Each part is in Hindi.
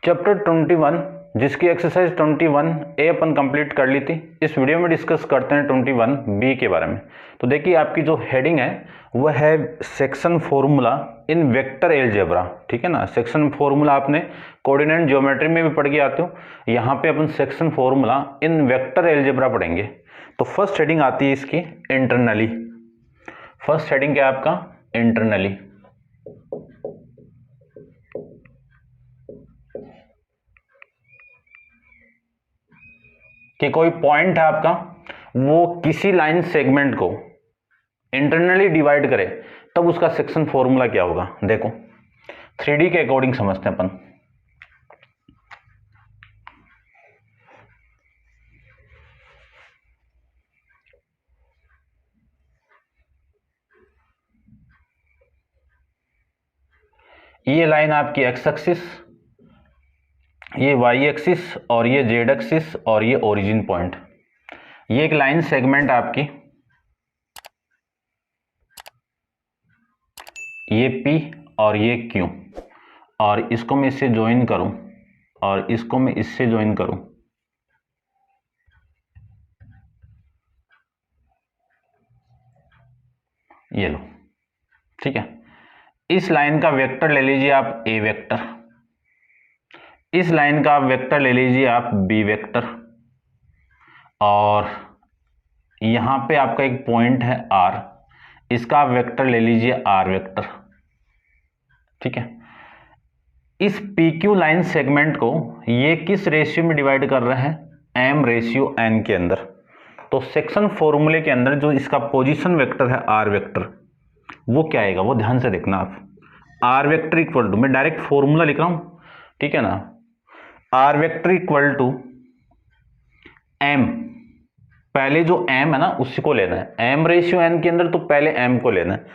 चैप्टर 21 जिसकी एक्सरसाइज 21A अपन कंप्लीट कर ली थी। इस वीडियो में डिस्कस करते हैं 21B के बारे में। तो देखिए आपकी जो हेडिंग है वह है section formula in vector algebra. ठीक है ना, सेक्शन फॉर्मूला आपने कोऑर्डिनेट ज्योमेट्री में भी पढ़ के आते हो, यहाँ पे अपन section formula in vector algebra पढ़ेंगे। तो फर्स्ट हेडिंग आती है इसकी इंटरनली। फर्स्ट हेडिंग क्या है आपका? इंटरनली। कि कोई पॉइंट है आपका, वो किसी लाइन सेगमेंट को इंटरनली डिवाइड करे तब उसका सेक्शन फॉर्मूला क्या होगा। देखो 3D के अकॉर्डिंग समझते हैं अपन। ये लाइन आपकी एक्स एक्सिस, ये वाई एक्सिस और ये जेड एक्सिस और ये ओरिजिन पॉइंट। ये एक लाइन सेगमेंट आपकी, ये P और ये Q, और इसको मैं इससे ज्वाइन करूं और इसको मैं इससे ज्वाइन करूं, ये लो। ठीक है, इस लाइन का वेक्टर ले लीजिए आप A वेक्टर, इस लाइन का वेक्टर ले लीजिए आप B वेक्टर, और यहां पे आपका एक पॉइंट है R, इसका आप वेक्टर ले लीजिए R वेक्टर। ठीक है, इस PQ लाइन सेगमेंट को ये किस रेशियो में डिवाइड कर रहे हैं? M रेशियो N के अंदर। तो सेक्शन फॉर्मूले के अंदर जो इसका पोजीशन वेक्टर है R वेक्टर, वो क्या आएगा वो ध्यान से देखना आप। R वेक्टर इक्वल टू, मैं डायरेक्ट फॉर्मूला लिख रहा हूं, ठीक है ना, R vector equal to M, पहले जो M है ना उसी को लेना है। M रेशियो N के अंदर तो पहले M को लेना है।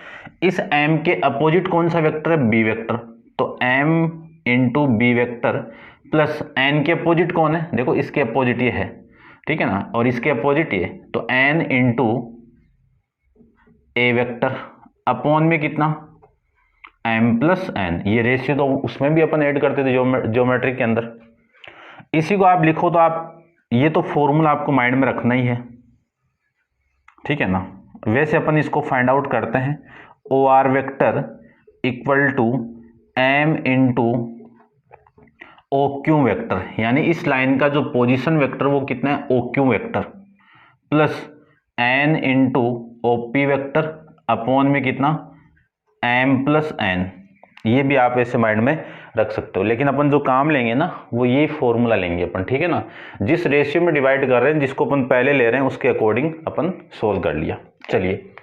इस M के अपोजिट कौन सा वेक्टर है? B vector. तो M into B vector plus N के अपोजिट कौन है? देखो इसके अपोजिट ये है, ठीक है ना, और इसके अपोजिट ये, तो N into A vector upon में कितना? M plus N। ये रेशियो तो उसमें भी अपन ऐड करते थे ज्योमेट्रिक के अंदर। इसी को आप लिखो तो आप, ये तो फॉर्मूला आपको माइंड में रखना ही है, ठीक है ना। वैसे अपन इसको फाइंड आउट करते हैं। O R vector equal to M into O Q vector, यानी इस लाइन का जो पोजीशन वेक्टर वो कितना है? O Q vector plus N into O P vector upon में कितना? M plus N. ये भी आप ऐसे माइंड में रख सकते हो, लेकिन अपन जो काम लेंगे ना वो ये फॉर्मूला लेंगे अपन, ठीक है ना। जिस रेशियो में डिवाइड कर रहे हैं, जिसको अपन पहले ले रहे हैं, उसके अकॉर्डिंग अपन सोल्व कर लिया। चलिए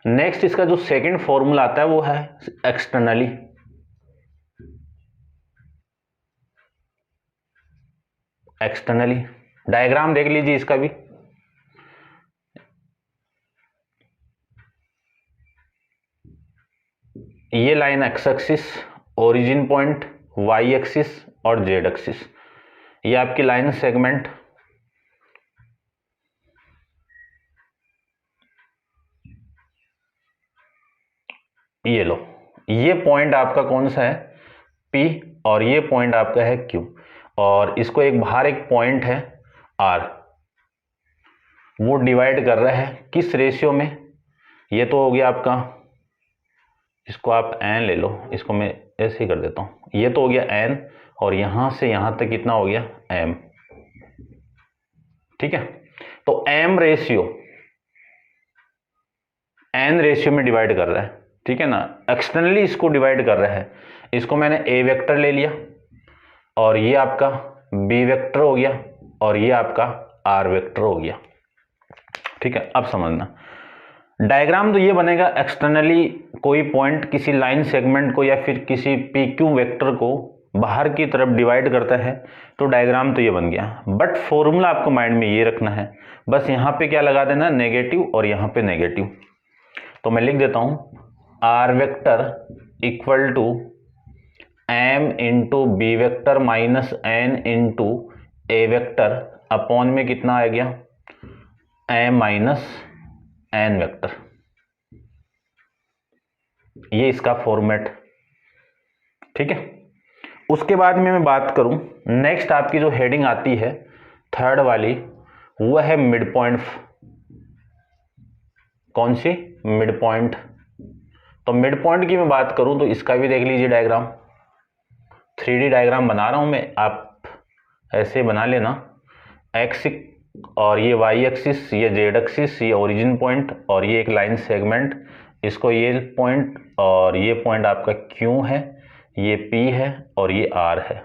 नेक्स्ट, इसका जो सेकंड फॉर्मूला आता है वो है एक्सटर्नली। एक्सटर्नली डायग्राम देख लीजिए इसका भी। ये line X axis, origin point, Y axis और जेड एक्सिस, ये आपकी लाइन सेगमेंट। ये लो, ये पॉइंट आपका कौन सा है? P, और ये पॉइंट आपका है Q, और इसको एक बाहर एक पॉइंट है R, वो डिवाइड कर रहा है किस रेशियो में? ये तो हो गया आपका, इसको आप N ले लो, इसको मैं ऐसे ही कर देता हूं, ये तो हो गया N, और यहां से यहां तक कितना हो गया? M। ठीक है, तो M रेशियो N रेशियो में डिवाइड कर रहा है, ठीक है ना। एक्सटर्नली इसको डिवाइड कर रहा है, इसको मैंने A वेक्टर ले लिया, और ये आपका B वेक्टर हो गया, और ये आपका R वेक्टर हो गया। ठीक है, अब समझना डायग्राम तो ये बनेगा। एक्सटर्नली कोई पॉइंट किसी लाइन सेगमेंट को या फिर किसी PQ वेक्टर को बाहर की तरफ डिवाइड करता है, तो डायग्राम तो ये बन गया। बट फॉर्मूला आपको माइंड में ये रखना है, बस यहाँ पे क्या लगा देना? नेगेटिव, और यहाँ पे नेगेटिव। तो मैं लिख देता हूं R vector equal to M into B vector minus N into A vector upon में कितना आ गया? M minus N vector. ये इसका फॉर्मेट, ठीक है। उसके बाद में मैं बात करूं, नेक्स्ट आपकी जो हेडिंग आती है थर्ड वाली, वो है मिड पॉइंट। कौन सी? Midpoint. तो मिड पॉइंट की मैं बात करूं तो इसका भी देख लीजिए डायग्राम, 3D डायग्राम बना रहा हूं मैं, आप ऐसे बना लेना। एक्स और ये वाई एक्सिस, ये जेड एक्सिस, ये ओरिजिन पॉइंट और ये एक लाइन सेगमेंट, इसको ये पॉइंट और ये पॉइंट आपका क्यू है, ये पी है और ये आर है।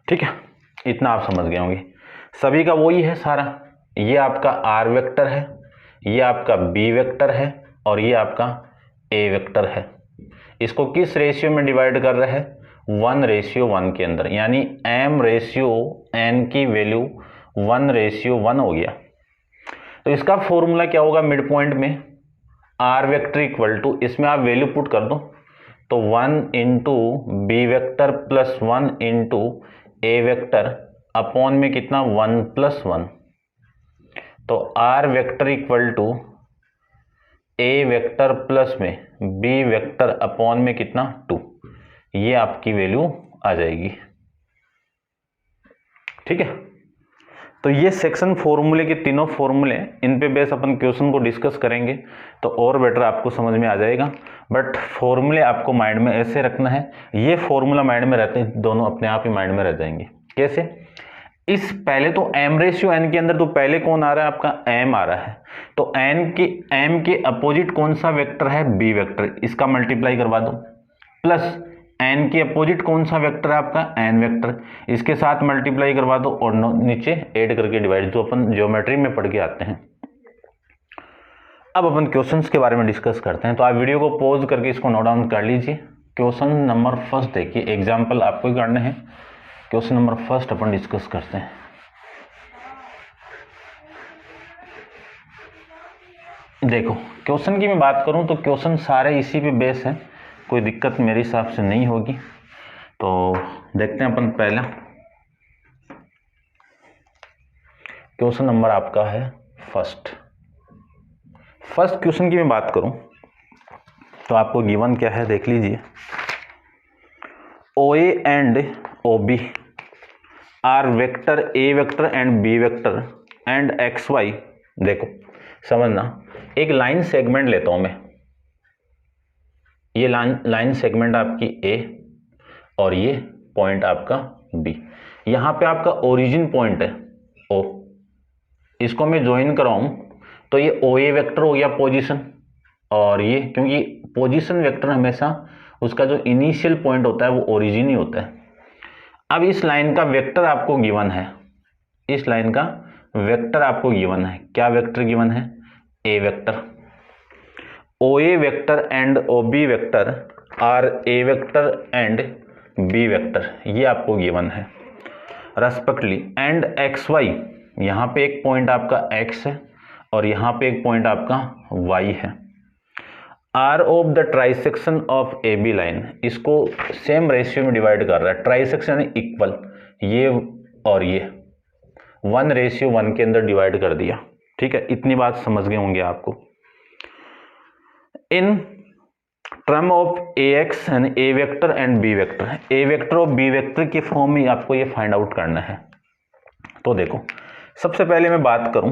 ठीक है, इतना आप समझ गए होंगे। सभी का वही है सारा, ये आपका आर वेक्टर है, ये आपका बी वेक्टर है और ये आपका ए वेक्टर है। इसको किस रेशियो में डिवाइड कर रहे हैं? 1:1 के अंदर, यानी m रेशियो n की वैल्यू 1:1 हो गया। तो इसका फॉर्मूला क्या होगा मिड पॉइंट में? r वेक्टर इक्वल टू, इसमें आप वैल्यू पुट कर दो तो 1 into B vector plus 1 into A vector upon में कितना? 1 + 1। तो r vector equal to A vector plus में बी वेक्टर अपॉन में कितना? 2। ये आपकी वैल्यू आ जाएगी। ठीक है, तो ये सेक्शन फॉर्मूले के तीनों फॉर्मूले, इन पे बेस अपन क्वेश्चन को डिस्कस करेंगे तो और बेटर आपको समझ में आ जाएगा। बट फॉर्मूले आपको माइंड में ऐसे रखना है, ये फॉर्मूला माइंड में रहते हैं, दोनों अपने आप ही माइंड में रह जाएंगे। कैसे? इस पहले तो m/n के अंदर तो पहले कौन आ रहा है? आपका m आ रहा है। तो m के अपोजिट कौन सा वेक्टर है? b वेक्टर, इसका मल्टीप्लाई करवा दो। प्लस n के अपोजिट कौन सा वेक्टर है? आपका n वेक्टर, इसके साथ मल्टीप्लाई करवा दो और नीचे ऐड करके डिवाइड, जो अपन ज्योमेट्री में पढ़ के आते हैं। अब अपन क्वेश्चंस के बारे में डिस्कस करते हैं, तो आप वीडियो को पॉज करके इसको नोट डाउन कर लीजिए। क्वेश्चन नंबर फर्स्ट देखिए, एग्जाम्पल आपको ही करने हैं। क्वेश्चन नंबर फर्स्ट अपन डिस्कस करते हैं। देखो, क्वेश्चन की मैं बात करूं तो क्वेश्चन सारे इसी पे बेस है, कोई दिक्कत मेरे हिसाब से नहीं होगी। तो देखते हैं अपन पहला क्वेश्चन नंबर आपका है फर्स्ट क्वेश्चन की मैं बात करूं तो आपको गिवन क्या है देख लीजिए। OA and OB are vector A vector and B vector and XY। देखो समझना, एक लाइन सेगमेंट लेता हूं मैं, ये लाइन सेगमेंट आपकी A और ये पॉइंट आपका B। यहां पे आपका ओरिजिन पॉइंट है O, इसको मैं ज्वाइन कराऊं तो ये OA वेक्टर हो गया पोजीशन, और ये क्योंकि पोजीशन वेक्टर हमेशा उसका जो इनिशियल पॉइंट होता है वो ओरिजिन ही होता है। अब इस लाइन का वेक्टर आपको गिवन है, इस लाइन का वेक्टर आपको गिवन है। क्या वेक्टर गिवन है? A vector. OA vector and OB vector are A vector and B vector, ये आपको गिवन है रेस्पेक्टिवली। एंड XY, यहाँ पे एक पॉइंट आपका X है और यहाँ पे एक पॉइंट आपका Y है। आर ऑफ द ट्राइसेक्शन ऑफ AB लाइन, इसको सेम रेशियो में डिवाइड कर रहा है। ट्राइसेक्शन यानी इक्वल, ये और ये 1:1 के अंदर डिवाइड कर दिया। ठीक है, इतनी बात समझ गए होंगे आपको। In term of AX and A vector and B vector, A vector और B वेक्टर की फॉर्म में आपको ये फाइंड आउट करना है। तो देखो, सबसे पहले मैं बात करूं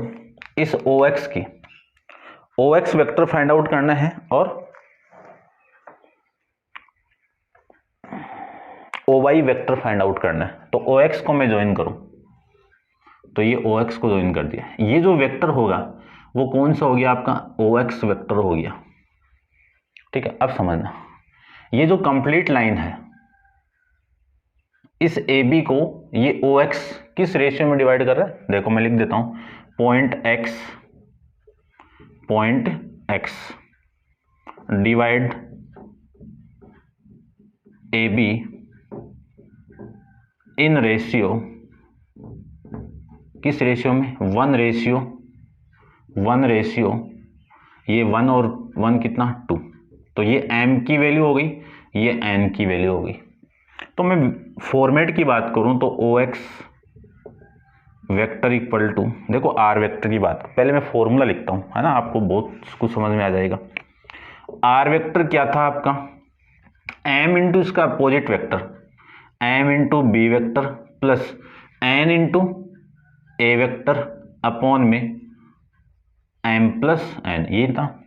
इस OX की, OX वेक्टर फाइंड आउट करना है और OY वेक्टर फाइंड आउट करना है। तो OX को मैं ज्वाइन करूं तो ये OX को ज्वाइन कर दिया, ये जो वेक्टर होगा वो कौन सा हो गया? आपका OX वेक्टर हो गया। ठीक है, अब समझना, ये जो कंप्लीट लाइन है इस AB को ये OX किस रेशियो में डिवाइड कर रहा है? देखो मैं लिख देता हूं, पॉइंट X डिवाइड AB इन रेशियो, किस रेशियो में? 1:1, ये 1 और 1 कितना? 2। तो ये m की वैल्यू हो गई, ये n की वैल्यू हो गई। तो मैं फॉर्मेट की बात करूं तो OX वेक्टर इक्वल टू, देखो R वेक्टर की बात, पहले मैं फॉर्मूला लिखता हूं, है ना, आपको बहुत कुछ समझ में आ जाएगा। R वेक्टर क्या था आपका? m इंटू इसका opposite vector m into B vector plus n into A vector upon में m प्लस n, ये था।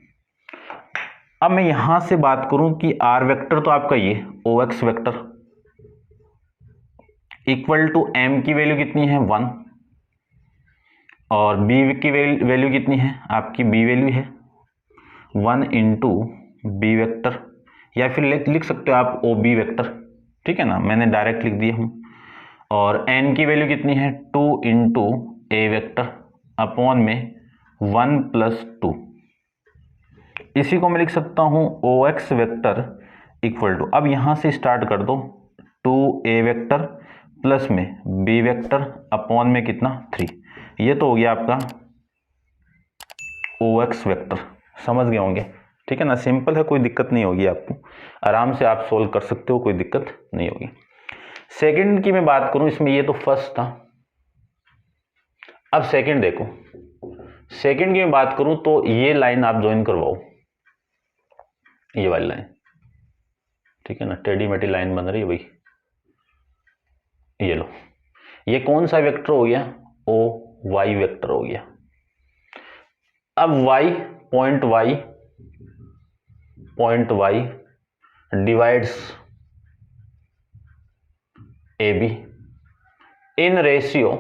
अब मैं यहां से बात करूं कि r वेक्टर तो आपका ये OX vector equal to m की वैल्यू कितनी है 1 और b की वैल्यू कितनी है आपकी, b वैल्यू है 1 इंटू बी वेक्टर, या फिर लिख सकते हो आप OB वेक्टर, ठीक है ना, मैंने डायरेक्ट लिख दिया हूं। और n की वैल्यू कितनी है 2 इंटू ए वेक्टर अपॉन में 1 प्लस 2, इसी को मैं लिख सकता हूं OX वेक्टर इक्वल टू, अब यहां से स्टार्ट कर दो 2a वेक्टर प्लस में b वेक्टर अपॉन में कितना 3, ये तो हो गया आपका OX वेक्टर। समझ गए होंगे, ठीक है ना, सिंपल है, कोई दिक्कत नहीं होगी आपको, आराम से आप सोल्व कर सकते हो, कोई दिक्कत नहीं होगी। सेकंड की मैं बात करूं, इसमें ये तो फर्स्ट था, अब सेकंड देखो। सेकंड की मैं बात करूं तो ये लाइन आप ज्वाइन करवाओ, ये वाली लाइन, ठीक है ना, टेढ़ी मेढ़ी लाइन बन रही है भाई, ये लो, ये कौन सा वेक्टर हो गया, OY वेक्टर हो गया। अब पॉइंट y डिवाइड्स AB इन रेशियो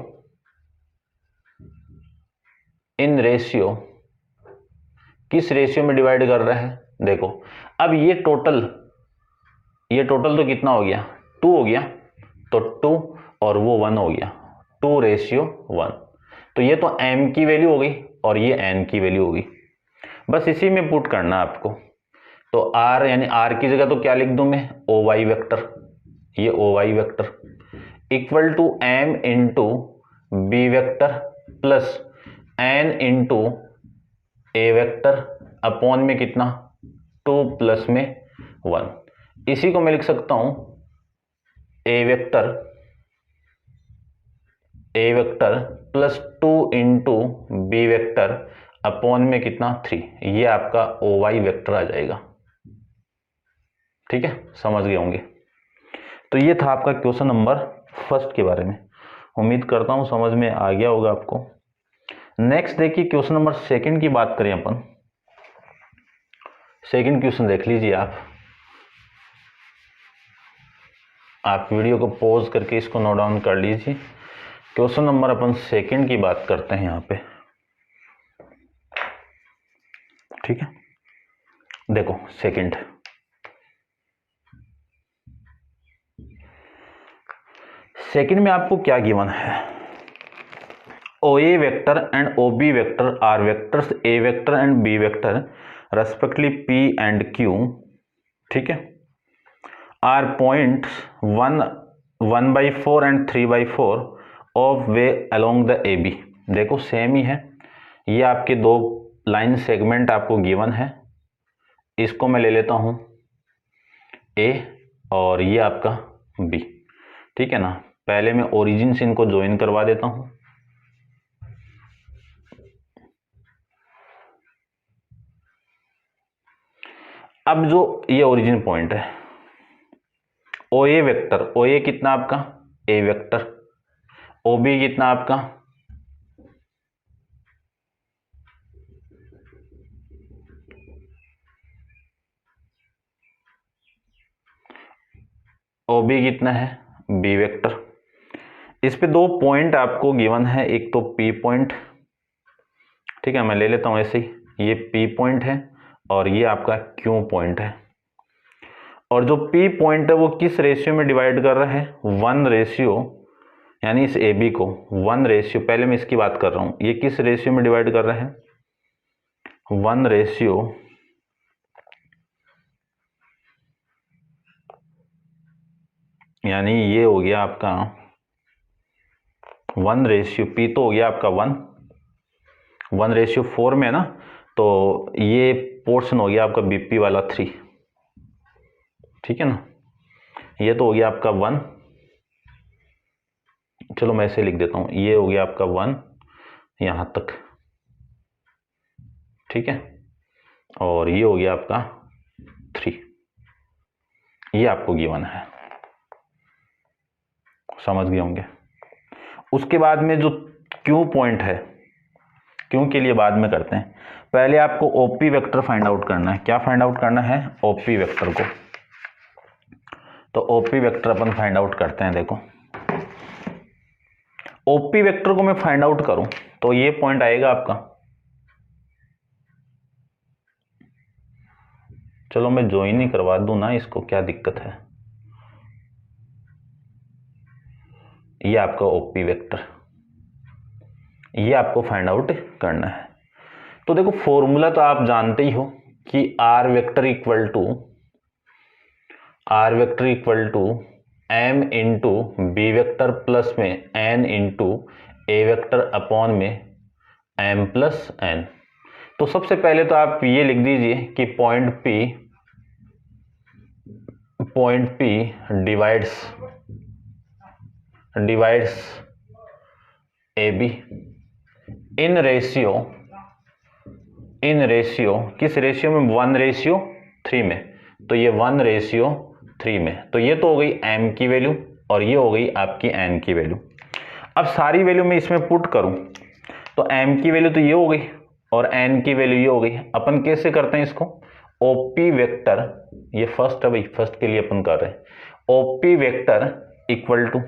किस रेशियो में डिवाइड कर रहा है, देखो अब ये टोटल तो कितना हो गया 2 हो गया, तो 2 और वो 1 हो गया, 2:1, तो ये तो m की वैल्यू हो गई और ये n की वैल्यू हो गई, बस इसी में पुट करना है आपको। तो r यानी r की जगह तो क्या लिख दूं मैं, OY वेक्टर, ये OY vector equal to m into B vector plus n into A vector upon में कितना 2 प्लस में 1, इसी को मैं लिख सकता हूं A vector plus 2 into B vector upon में कितना 3, ये आपका OY वेक्टर आ जाएगा, ठीक है, समझ गए होंगे। तो ये था आपका क्वेश्चन नंबर फर्स्ट के बारे में, उम्मीद करता हूं समझ में आ गया होगा आपको। नेक्स्ट देखिए क्वेश्चन नंबर सेकंड की बात करें अपन, सेकंड क्वेश्चन देख लीजिए आप वीडियो को पॉज करके इसको नोट डाउन कर लीजिए। क्वेश्चन नंबर अपन सेकंड की बात करते हैं यहाँ पे, ठीक है, देखो सेकंड में आपको क्या गिवन है, OA vector and OB vector are vectors A vector and B vector respectively P and Q, ठीक है, are points 1/4 and 3/4 of way along the AB, देखो सेम ही है, ये आपके दो लाइन सेगमेंट आपको गिवन है, इसको मैं ले लेता हूं A और ये आपका B, ठीक है ना, पहले मैं ओरिजिन से इनको ज्वाइन करवा देता हूं, अब जो ये ओरिजिन पॉइंट है OA वेक्टर, OA कितना आपका A वेक्टर, OB कितना आपका OB कितना है B वेक्टर। इस पे दो पॉइंट आपको गिवन है, एक तो P पॉइंट, ठीक है, मैं ले लेता हूं ऐसे ही, ये P पॉइंट है और ये आपका Q पॉइंट है, और जो P पॉइंट है वो किस रेशियो में डिवाइड कर रहा है 1 रेशियो, यानी इस AB को 1 रेशियो, पहले मैं इसकी बात कर रहा हूं, ये किस रेशियो में डिवाइड कर रहा है 1 रेशियो यानी ये हो गया आपका 1 रेशियो P तो हो गया आपका 1:4 में है ना, तो ये पोर्शन हो गया आपका BP वाला 3, ठीक है ना, ये तो हो गया आपका 1, चलो मैं ऐसे लिख देता हूं, ये हो गया आपका 1 यहां तक, ठीक है, और ये हो गया आपका 3, ये आपको गिवन है, समझ गए होंगे। उसके बाद में जो क्यू पॉइंट है, क्यू के लिए बाद में करते हैं, पहले आपको ओपी वेक्टर फाइंड आउट करना है। क्या फाइंड आउट करना है? ओपी वेक्टर को। तो ओपी वेक्टर अपन फाइंड आउट करते हैं। देखो ओपी वेक्टर को मैं फाइंड आउट करूं तो ये पॉइंट आएगा आपका, चलो मैं ज्वाइन ही करवा दूं ना इसको, क्या दिक्कत है। ये आपका ओपी वेक्टर, ये आपको फाइंड आउट करना है। तो देखो फॉर्मूला तो आप जानते ही हो कि R vector equal to M into B vector plus में N into A vector upon में एम प्लस एन। तो सबसे पहले तो आप ये लिख दीजिए कि point P divides A B in ratio किस रेशियो में? 1:3 में। तो ये 1:3 में, तो ये तो हो गई m की वैल्यू और ये हो गई आपकी n की वैल्यू। अब सारी वैल्यू मैं इसमें पुट करूं तो m की वैल्यू तो ये हो गई और n की वैल्यू ये हो गई। अपन कैसे करते हैं इसको? ओपी वेक्टर, ये फर्स्ट है भाई, फर्स्ट के लिए अपन कर रहे हैं। O P vector equal to,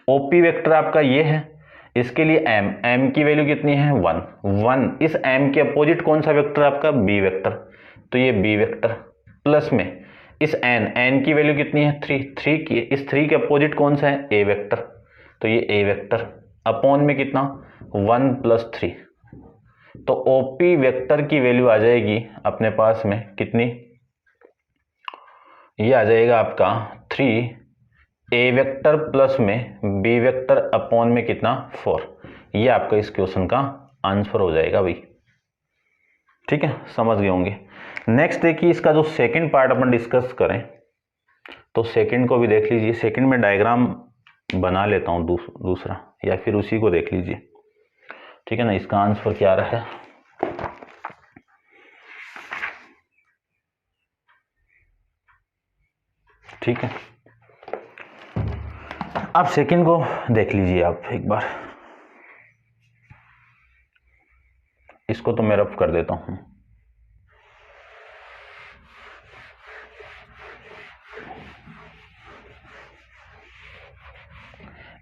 O P vector आपका ये है, इसके लिए m की वैल्यू कितनी है? 1। इस m के अपोजिट कौन सा वेक्टर आपका? b वेक्टर, तो ये b वेक्टर प्लस में इस n की वैल्यू कितनी है? 3 की, इस 3 के अपोजिट कौन सा है? a वेक्टर, तो ये a वेक्टर अपॉन में कितना? 1 + 3। तो ओपी वेक्टर की वैल्यू आ जाएगी अपने पास में कितनी? ये आ जाएगा आपका 3 ए वेक्टर प्लस में बी वेक्टर अपॉन में कितना? 4। ये आपका इस क्वेश्चन का आंसर हो जाएगा भाई। ठीक है, समझ गए होंगे। नेक्स्ट देखिए, इसका जो सेकंड पार्ट अपन डिस्कस करें तो सेकंड को भी देख लीजिए। सेकंड में डायग्राम बना लेता हूं दूसरा, या फिर उसी को देख लीजिए। ठीक है ना, इसका आंसर क्या रहा है? ठीक है, अब सेकंड को देख लीजिए आप एक बार। इसको तो मैं रफ कर देता हूं।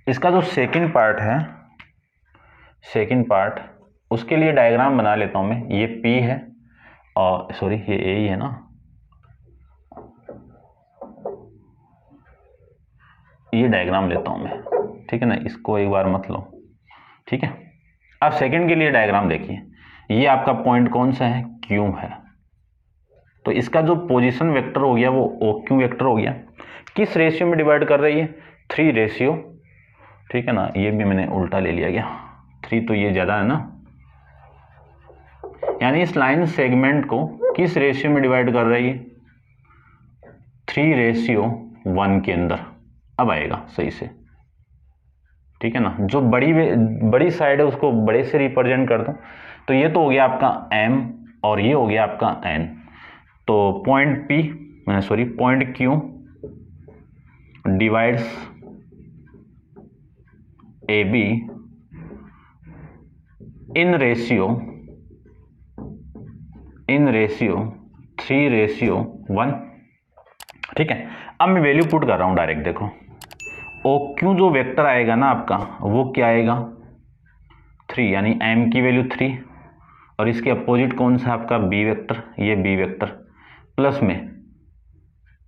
इसका जो सेकंड पार्ट है, सेकंड पार्ट, उसके लिए डायग्राम बना लेता हूं मैं। ये P है और सॉरी ये A ही है ना, ये डायग्राम लेता हूं मैं। ठीक है ना, इसको एक बार मत लो। ठीक है, अब सेकंड के लिए डायग्राम देखिए। ये आपका पॉइंट कौन सा है? Q है। तो इसका जो पोजीशन वेक्टर हो गया वो OQ वेक्टर हो गया। किस रेशियो में डिवाइड कर रही है? 3 रेशियो। ठीक है ना, ये भी मैंने उल्टा ले लिया गया, 3 तो ये ज्यादा है ना, यानी इस लाइन सेगमेंट को किस रेशियो में डिवाइड कर रही है? 3:1 के अंदर। अब आएगा सही से। ठीक है ना, जो बड़ी साइड है उसको बड़े से रिप्रेजेंट कर दो। तो ये तो हो गया आपका m और ये हो गया आपका n। तो point Q divides AB in ratio 3:1। ठीक है, अब मैं वैल्यू पुट कर रहा हूं डायरेक्ट। देखो OQ जो वेक्टर आएगा ना आपका, वो क्या आएगा? 3, यानी m की वैल्यू 3 और इसके अपोजिट कौन सा आपका? b वेक्टर, ये b वेक्टर प्लस में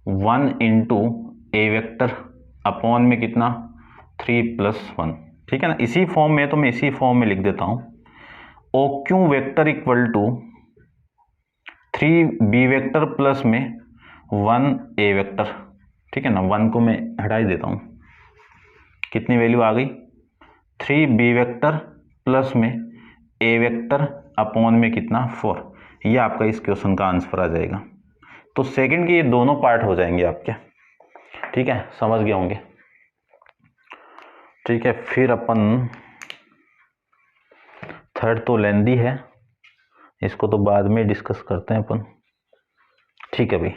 1 इंटू ए वेक्टर अपॉन में कितना? 3 + 1। ठीक है ना, इसी फॉर्म में, तो मैं इसी फॉर्म में लिख देता हूं। OQ vector equal to 3b vector plus में 1a वेक्टर। ठीक है ना, 1 को मैं हटा ही देता हूं। कितनी वैल्यू आ गई? 3b वेक्टर प्लस में a वेक्टर अपॉन में कितना? 4। ये आपका इस क्वेश्चन का आंसर आ जाएगा। तो सेकंड के ये दोनों पार्ट हो जाएंगे आपके। ठीक है, समझ गए होंगे। ठीक है, फिर अपन थर्ड तो लेंदी है, इसको तो बाद में डिस्कस करते हैं अपन। ठीक है भाई,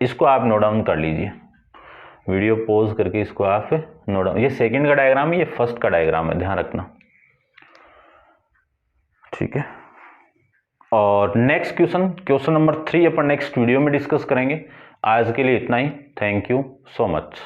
इसको आप नोट डाउन कर लीजिए। वीडियो पॉज करके इसको आप नोट डाउन, ये सेकंड का डायग्राम है, ये फर्स्ट का डायग्राम है, ध्यान रखना, ठीक है। और नेक्स्ट क्वेश्चन नंबर 3 अपन नेक्स्ट वीडियो में डिस्कस करेंगे। आज के लिए इतना ही। Thank you so much.